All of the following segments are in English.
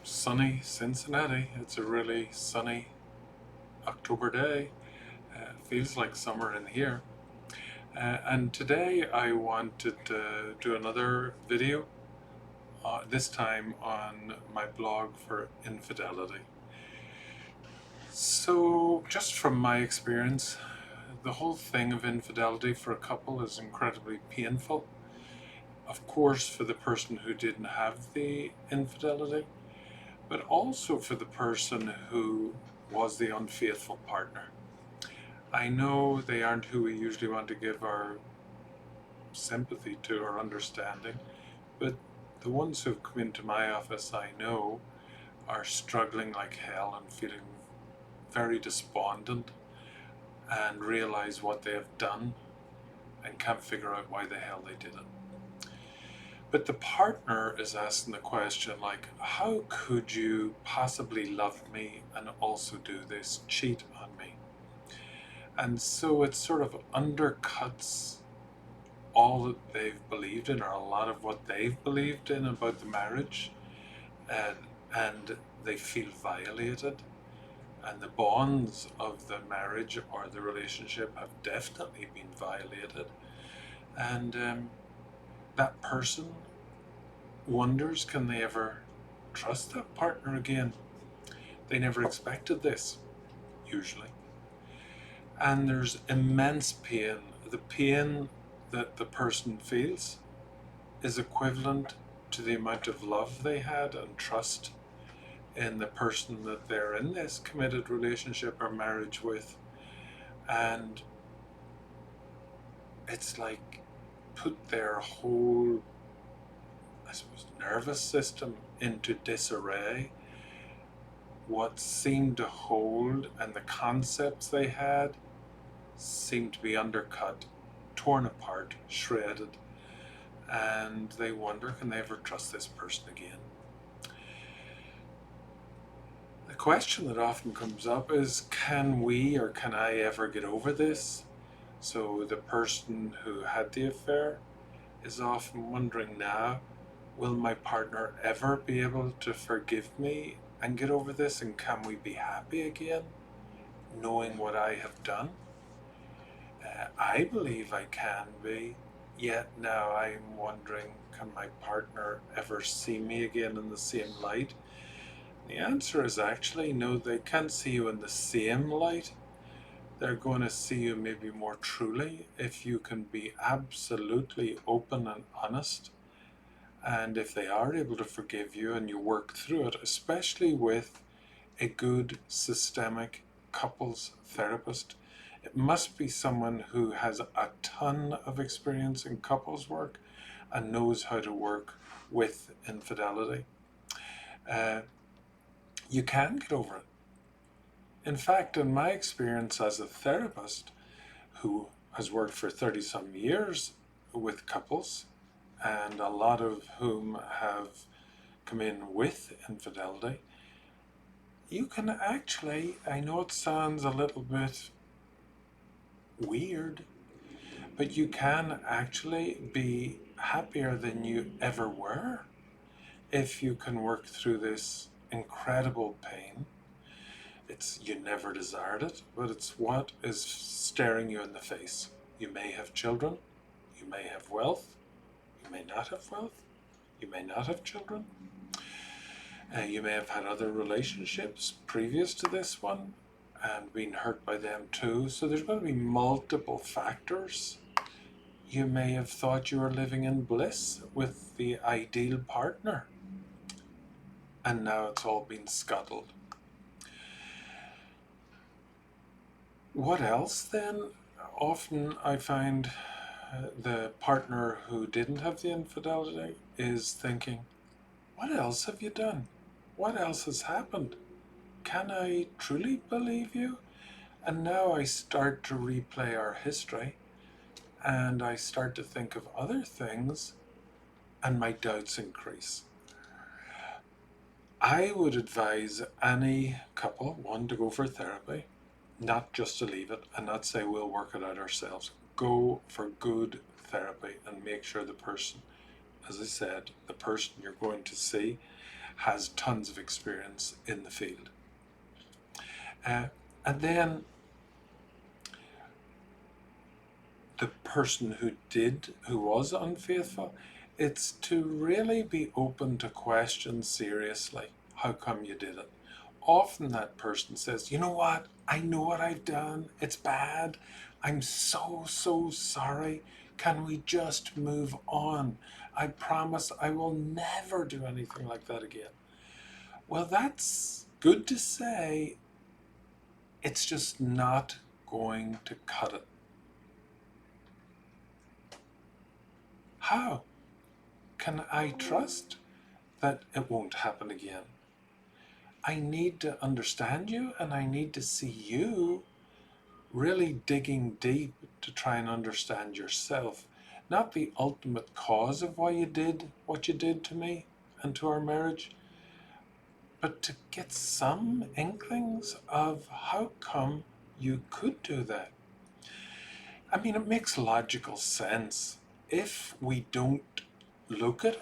sunny Cincinnati. It's a really sunny October day. Feels like summer in here. And today I wanted to do another video, this time on my blog for infidelity. So, just from my experience, the whole thing of infidelity for a couple is incredibly painful. Of course, for the person who didn't have the infidelity, but also for the person who was the unfaithful partner. I know they aren't who we usually want to give our sympathy to or understanding, but the ones who've come into my office, I know, are struggling like hell and feeling very despondent and realize what they have done and can't figure out why the hell they did it. But the partner is asking the question, like, how could you possibly love me and also do this, cheat on me? And so it sort of undercuts all that they've believed in, or a lot of what they've believed in about the marriage, and, and they feel violated. And the bonds of the marriage or the relationship have definitely been violated. And that person wonders, can they ever trust that partner again? They never expected this, usually. And there's immense pain. The pain that the person feels is equivalent to the amount of love they had and trust in the person that they're in this committed relationship or marriage with. And it's like put their whole, I suppose, nervous system into disarray. What seemed to hold and the concepts they had seemed to be undercut, torn apart, shredded, and they wonder, can they ever trust this person again? The question that often comes up is, can we or can I ever get over this? So the person who had the affair is often wondering now, will my partner ever be able to forgive me and get over this, and can we be happy again, knowing what I have done? I believe I can be, yet now I'm wondering, can my partner ever see me again in the same light? The answer is actually no, they can't see you in the same light. They're going to see you maybe more truly if you can be absolutely open and honest. And if they are able to forgive you and you work through it, especially with a good systemic couples therapist, it must be someone who has a ton of experience in couples work and knows how to work with infidelity. Uh, you can get over it. In fact, in my experience as a therapist who has worked for 30 some years with couples, and a lot of whom have come in with infidelity, you can actually, I know it sounds a little bit weird, but you can actually be happier than you ever were if you can work through this incredible pain. It's, you never desired it, but it's what is staring you in the face. You may have children, you may have wealth, you may not have wealth, you may not have children. You may have had other relationships previous to this one and been hurt by them too. So there's going to be multiple factors. You may have thought you were living in bliss with the ideal partner, and now it's all been scuttled. What else then? Often I find the partner who didn't have the infidelity is thinking, what else have you done? What else has happened? Can I truly believe you? And now I start to replay our history and I start to think of other things and my doubts increase. I would advise any couple, one, to go for therapy, not just to leave it and not say we'll work it out ourselves. Go for good therapy and make sure the person, as I said, the person you're going to see has tons of experience in the field. And then the person who was unfaithful, it's to really be open to question seriously. How come you did it? Often that person says, you know what? I know what I've done. It's bad. I'm so, so sorry. Can we just move on? I promise I will never do anything like that again. Well, that's good to say. It's just not going to cut it. How can I trust that it won't happen again? I need to understand you, and I need to see you really digging deep to try and understand yourself, not the ultimate cause of why you did what you did to me and to our marriage, but to get some inklings of how come you could do that. I mean, it makes logical sense. If we don't look at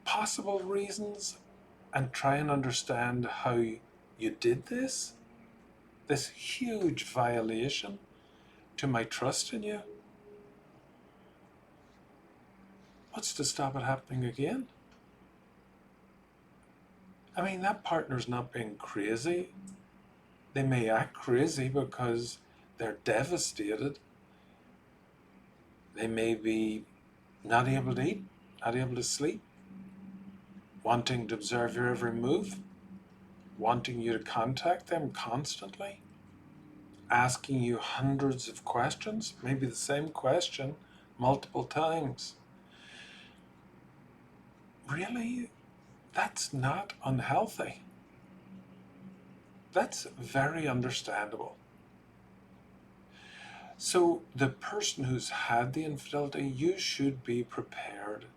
possible reasons and try and understand how you did this huge violation to my trust in you, what's to stop it happening again? I mean, that partner's not being crazy. They may act crazy because they're devastated. They may be not able to eat, not able to sleep, wanting to observe your every move, wanting you to contact them constantly, asking you hundreds of questions, maybe the same question multiple times. Really? That's not unhealthy. That's very understandable. So, the person who's had the infidelity, you should be prepared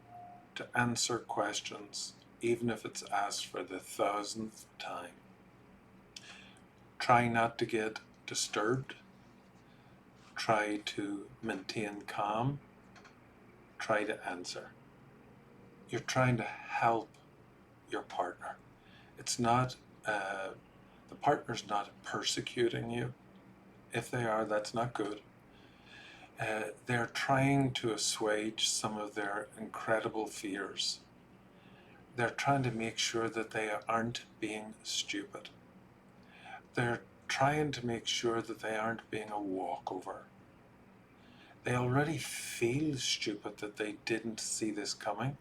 to answer questions, even if it's asked for the 1000th time. Try not to get disturbed. Try to maintain calm. Try to answer. You're trying to help your partner. It's not, the partner's not persecuting you. If they are, that's not good. They're trying to assuage some of their incredible fears. They're trying to make sure that they aren't being stupid. They're trying to make sure that they aren't being a walkover. They already feel stupid that they didn't see this coming.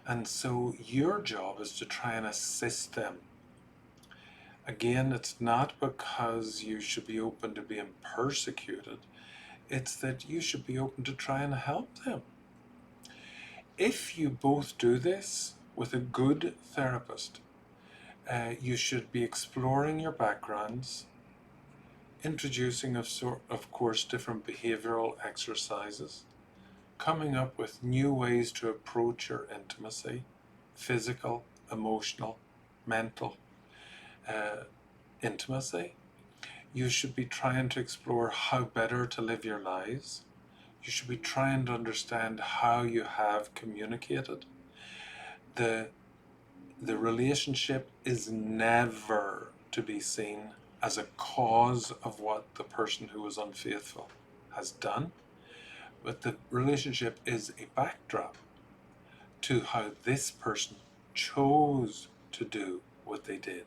And so your job is to try and assist them. Again, it's not because you should be open to being persecuted. It's that you should be open to try and help them. If you both do this with a good therapist, you should be exploring your backgrounds, introducing, of course, different behavioral exercises, coming up with new ways to approach your intimacy, physical, emotional, mental intimacy. You should be trying to explore how better to live your lives. You should be trying to understand how you have communicated. The relationship is never to be seen as a cause of what the person who was unfaithful has done, but the relationship is a backdrop to how this person chose to do what they did,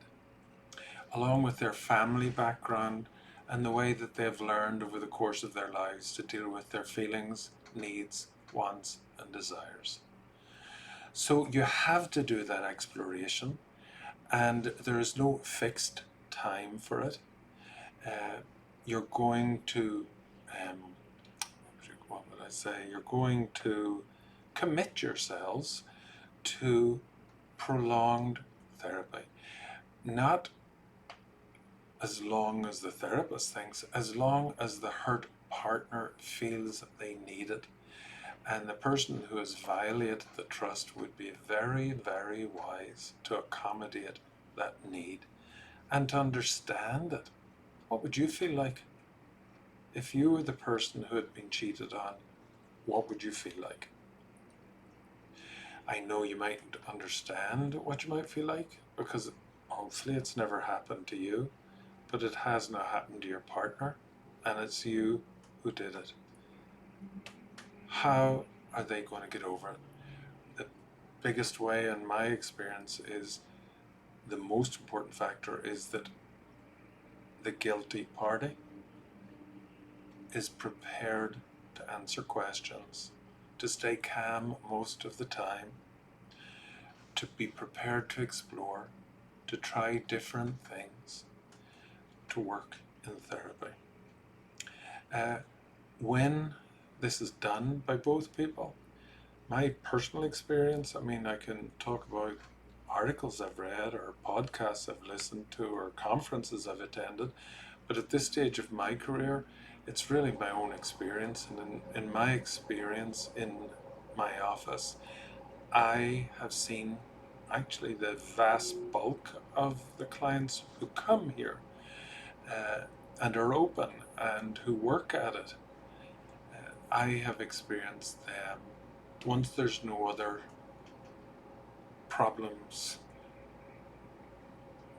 along with their family background and the way that they've learned over the course of their lives to deal with their feelings, needs, wants, and desires. So you have to do that exploration, and there is no fixed time for it. You're going to, what would I say? You're going to commit yourselves to prolonged therapy. Not as long as the therapist thinks, as long as the hurt partner feels they need it. And the person who has violated the trust would be very, very wise to accommodate that need and to understand it. What would you feel like if you were the person who had been cheated on? What would you feel like? I know you mightn't understand what you might feel like because hopefully it's never happened to you, but it has now happened to your partner and it's you who did it. How are they going to get over it? The biggest way, in my experience, is the most important factor is that the guilty party is prepared to answer questions, to stay calm most of the time, to be prepared to explore, to try different things, to work in therapy. When this is done by both people, my personal experience, I mean, I can talk about articles I've read or podcasts I've listened to or conferences I've attended, but at this stage of my career, it's really my own experience. And in my experience in my office, I have seen actually the vast bulk of the clients who come here uh, and are open and who work at it. I have experienced them once there's no other problems,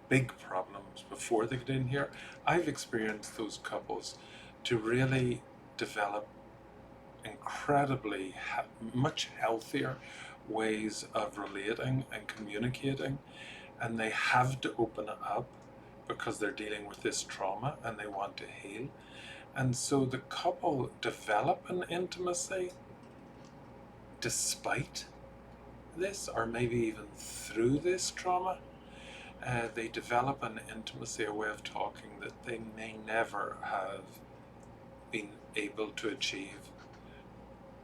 big problems before they get in here. I've experienced those couples to really develop incredibly much healthier ways of relating and communicating, and they have to open it up because they're dealing with this trauma and they want to heal. And so the couple develop an intimacy despite this, or maybe even through this trauma. They develop an intimacy, a way of talking that they may never have been able to achieve,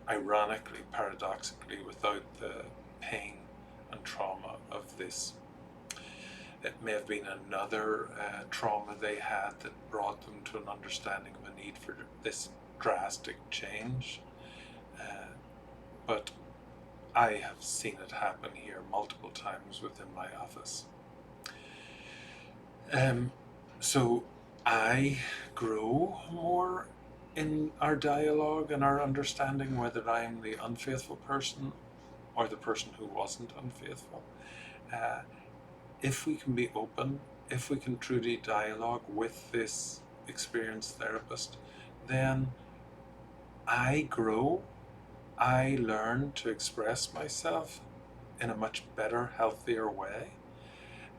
ironically, paradoxically, without the pain and trauma of this. It may have been another trauma they had that brought them to an understanding of a need for this drastic change. But I have seen it happen here multiple times within my office. So I grow more in our dialogue and our understanding whether I'm the unfaithful person or the person who wasn't unfaithful. If we can be open, if we can truly dialogue with this experienced therapist, then I grow, I learn to express myself in a much better, healthier way.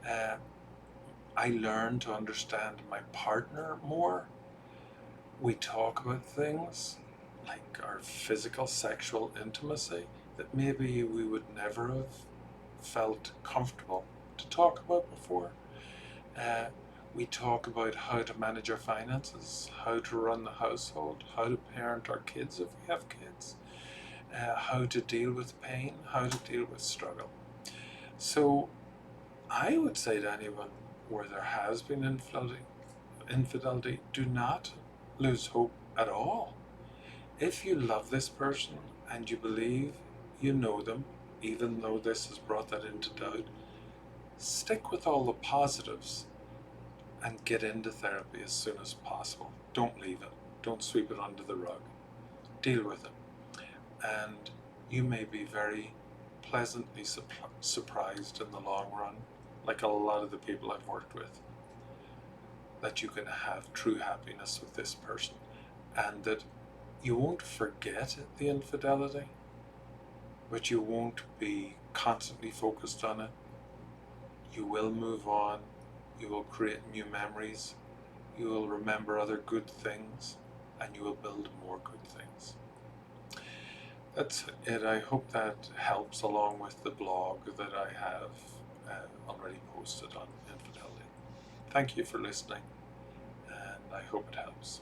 I learn to understand my partner more. We talk about things like our physical, sexual intimacy that maybe we would never have felt comfortable to talk about before. We talk about how to manage our finances, how to run the household, how to parent our kids if we have kids, how to deal with pain, how to deal with struggle. So I would say to anyone where there has been infidelity, do not lose hope at all. If you love this person and you believe you know them, even though this has brought that into doubt, stick with all the positives and get into therapy as soon as possible. Don't leave it. Don't sweep it under the rug. Deal with it. And you may be very pleasantly surprised in the long run, like a lot of the people I've worked with, that you can have true happiness with this person and that you won't forget the infidelity, but you won't be constantly focused on it. You will move on. You will create new memories. You will remember other good things, and you will build more good things. That's it. I hope that helps, along with the blog that I have already posted on infidelity. Thank you for listening, and I hope it helps.